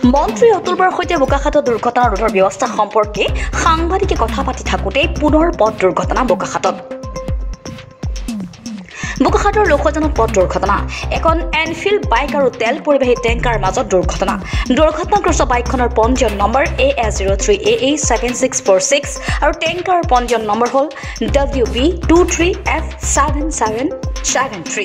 মন্ত্ৰী অতুল বৰাৰ সৈতে বোকাখাতত দুৰ্ঘটনা ৰোধৰ ব্যৱস্থা সম্পৰ্কে সাংবাদিকে কথা পাতি থাকোঁতে পুনৰ পথ দুৰ্ঘটনা বোকাখাতত। বোকাখাতৰ লোকজনত পথ দুৰ্ঘটনা। এখন এনফিল্ড বাইক আৰু তেল পৰিবাহী টেংকাৰ মাজত দুৰ্ঘটনা। দুৰ্ঘটনাগ্ৰস্ত বাইকখনৰ পঞ্জীয়ন নম্বৰ AS03AA7646 আৰু টেংকাৰ পঞ্জীয়ন নম্বৰ হ'ল WB23F7773।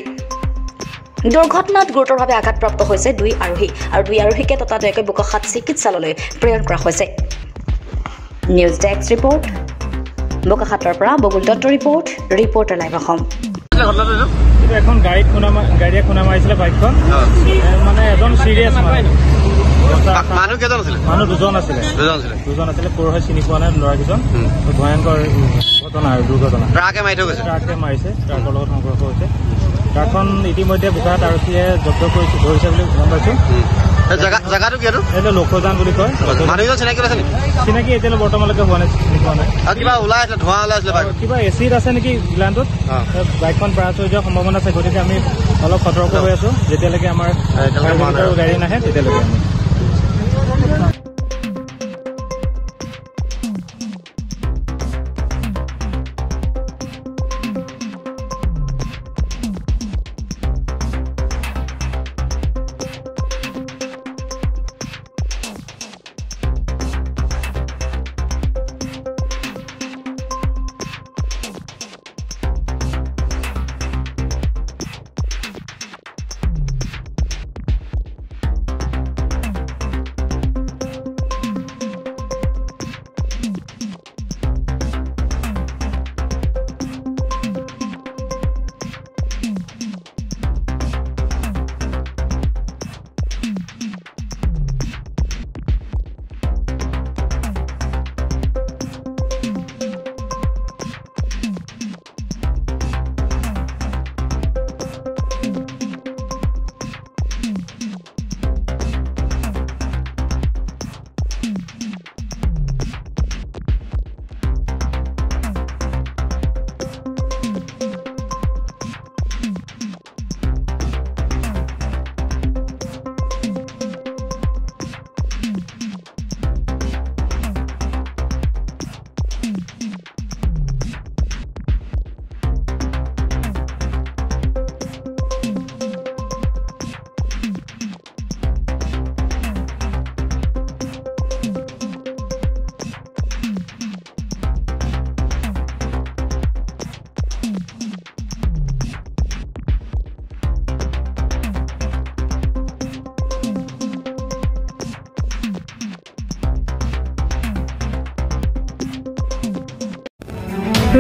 দুৰ্ঘটনাত গুৰুতৰভাৱে আঘাতপ্ৰাপ্ত হৈছে দুই আৰোহী আৰু দুই আৰোহীকে ততাতৈয়াকৈ বোকাখাত চিকিৎসালয়লৈ প্ৰেৰণ কৰা হৈছে। নিউজ ডেস্ক ৰিপৰ্ট বোকাখাতৰ পৰা বগুল দত্ত ৰিপৰ্টাৰ লাইভ অসম। এখন গাড়ীয়ে খুনা মাৰিছিলে বাইকখন, মানে এজন চিৰিয়াছ মানুহ দুজন আছিলে পৰহে চিনি পোৱা নাই ল'ৰাকেইজন। ভয়ংকৰ ঘটনা আৰু দুৰ্ঘটনা। ট্ৰাকে মাৰিছে, ট্ৰাকৰ লগত সংঘৰ্ষ হৈছে। ট্ৰাকখন ইতিমধ্যে বোকাখাত আৰক্ষীয়ে জব্দ ধৰিছে বুলি গম পাইছো। জেগাটো কি এইটো লোকজান বুলি কয়। চিনাকি এতিয়ালৈ বৰ্তমানলৈকে হোৱা নাই, চিনি পোৱা নাই। কিবা ওলাই আছিলে, ধোঁৱা ওলাই আছিলে, কিবা এচিড আছে নেকি গ্লানটোত। বাইকখন পাছ হৈ যোৱাৰ সম্ভাৱনা আছে, গতিকে আমি অলপ সতৰ্ক হৈ আছো। যেতিয়ালৈকে আমাৰ গাড়ী নাহে তেতিয়ালৈকে আমি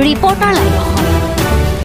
ৰিপৰ্টাৰ লাইভ অসম।